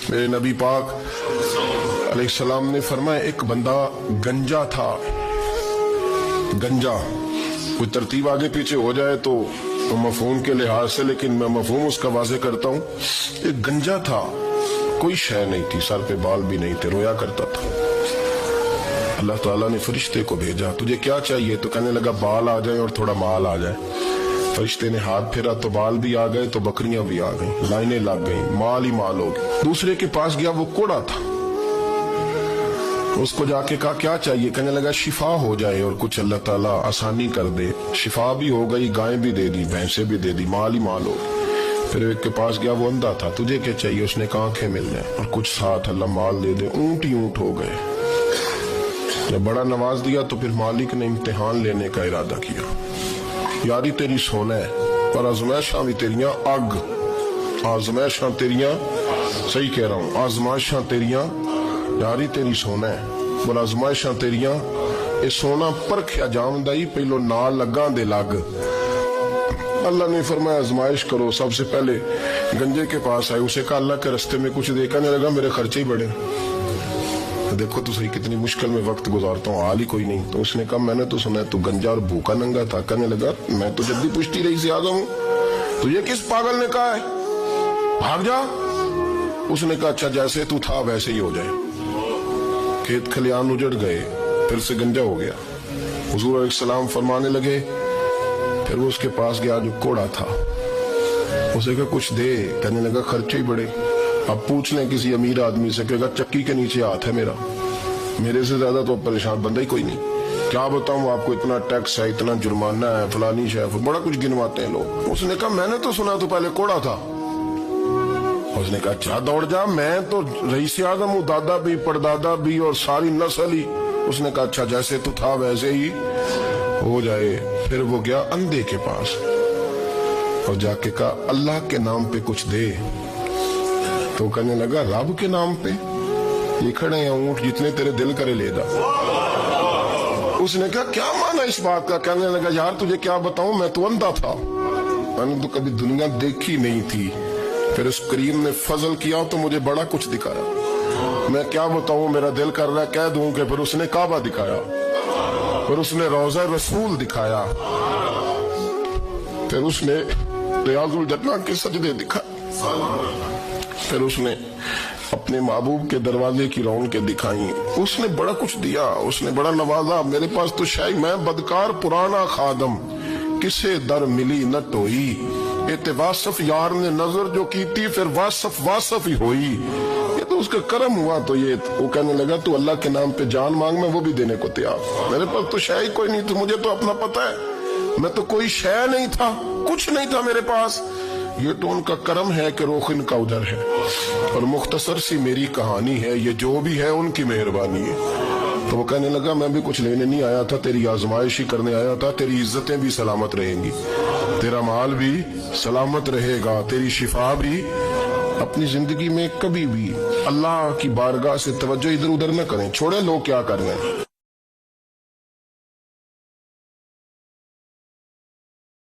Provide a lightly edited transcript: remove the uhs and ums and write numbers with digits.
میرے نبی پاک علیہ السلام نے فرمایا ایک بندہ گنجا تھا. گنجا کوئی ترتیب آگے پیچھے ہو جائے تو مفہوم کے لحاظ سے، لیکن میں مفہوم اس کا واضح کرتا ہوں. ایک گنجا تھا، کوئی شے نہیں تھی، سر پہ بال بھی نہیں تھے، رویا کرتا تھا. اللہ تعالیٰ نے فرشتے کو بھیجا، تجھے کیا چاہیے؟ تو کہنے لگا بال آ جائے اور تھوڑا مال آ جائے. فرشتے نے ہاتھ پھیرا تو بال بھی آ گئے تو بکریاں بھی آ گئیں، لائنیں لگ گئیں، مال ہی مال ہو گئے. دوسرے کے پاس گیا، وہ کوڑا تھا. اس کو جا کے کہا کیا چاہیے؟ کہنے لگا شفا ہو جائے اور کچھ اللہ تعالیٰ آسانی کر دے. شفا بھی ہو گئی، گائیں بھی دے دی، بھینسیں بھی دے دی، مال ہی مال ہو گئے. پھر ایک کے پاس گیا، وہ اندھا تھا. تجھے کیا چاہیے؟ اس نے کہا آنکھیں مل جائیں اور کچھ ساتھ اللہ مال دے دے. اونٹ ہی اونٹ ہو گئے. جب بڑا نواز دیا تو پھر مالک نے امتحان لینے کا ارادہ کیا. یاری تیری سونا ہے اور آزمائشاں بھی تیریاں اگ. آزمائشاں تیریاں، صحیح کہہ رہا ہوں، آزمائشاں تیریاں، یاری تیری سونا ہے اور آزمائشاں تیریاں. اے سونا پرکھیا جامدائی پہلو نال لگاں دے لگ. اللہ نے فرمایا آزمائش کرو. سب سے پہلے گنجے کے پاس آئے، اسے کہا اللہ کے رستے میں کچھ دے. کہنے لگا میرے خرچے ہی بڑے. دیکھو تو صحیح کتنی مشکل میں وقت گزارتا ہوں، حال ہی کوئی نہیں. تو اس نے کہا میں نے تو سنا ہے تو گنجا اور بھوکا ننگا تھا. کہنے لگا میں تو جدی پشتی رہی سے آگا ہوں، تو یہ کس پاگل نے کہا ہے بھاگ جا؟ اس نے کہا اچھا جیسے تو تھا ویسے ہی ہو جائے. کھیت کھلیان اجڑ گئے، پھر سے گنجا ہو گیا. حضور علیہ السلام فرمانے لگے. پھر وہ اس کے پاس گیا جو کوڑا تھا، اسے کہا کچھ دے. کہنے لگا خرچے ہی بڑے. اب پوچھ لیں کسی امیر آدمی سے، کہے گا چکی کے نیچے ہاتھ ہے میرا، میرے سے زیادہ تو پریشان بندہ ہی کوئی نہیں. کیا بتاؤں آپ کو، اتنا ٹیکس ہے، اتنا جرمانہ ہے، فلانی شے، بڑا کچھ گنواتے ہیں لوگ. اس نے کہا میں نے تو سنا تو پہلے کوڑا تھا. اس نے کہا اچھا دوڑ جا، میں تو رئیس اعظم ہوں، دادا بھی پردادا بھی اور ساری نسل ہی. اس نے کہا اچھا جیسے تو تھا ویسے ہی ہو جائے. پھر وہ گیا اندھے کے پاس اور جا کے کہا اللہ کے نام پہ کچھ دے. تو کہنے لگا رب کے نام پہ؟ یہ کھڑے ہیں اونٹ، جتنے تیرے دل کرے لے جا. اس نے کہا کیا معنی اس بات کا؟ کہنے لگا یار تجھے کیا بتاؤں، میں تو اندھا تھا، میں نے تو کبھی دنیا دیکھی نہیں تھی. پھر اس کریم نے فضل کیا تو مجھے بڑا کچھ دکھایا. میں کیا بتاؤں، میرا دل کر رہا ہے کہہ دوں کہ پھر اس نے کعبہ دکھایا، پھر اس نے روضہ رسول دکھایا، پھر اس نے ریاض الجنہ کے سجدے دکھائے، پھر اس نے اپنے محبوب کے دروازے کی رونقیں دکھائیں. اس نے بڑا کچھ دیا، اس نے بڑا نوازا. میرے پاس تو شاید میں بدکار پرانا خادم، کسے در ملی نہ ٹوئی. واصف یار نے نظر جو کی تھی، پھر واصف ہی ہوئی. یہ تو اس کا کرم ہوا. تو یہ وہ کہنے لگا تو اللہ کے نام پہ جان مانگ، میں وہ بھی دینے کو تیار. میرے پاس تو شے ہی کوئی نہیں تھی، مجھے تو اپنا پتہ ہے، میں تو کوئی شے نہیں تھا، کچھ نہیں تھا میرے پاس. یہ تو ان کا کرم ہے کہ روخ ان کا ادھر ہے. اور مختصر سی میری کہانی ہے، یہ جو بھی ہے ان کی مہربانی ہے. تو وہ کہنے لگا میں بھی کچھ لینے نہیں آیا تھا، تیری آزمائش ہی کرنے آیا تھا. تیری عزتیں بھی سلامت رہیں گی، تیرا مال بھی سلامت رہے گا، تیری شفا بھی. اپنی زندگی میں کبھی بھی اللہ کی بارگاہ سے توجہ ادھر ادھر نہ کریں، چھوڑیں لوگ کیا کر رہے ہیں.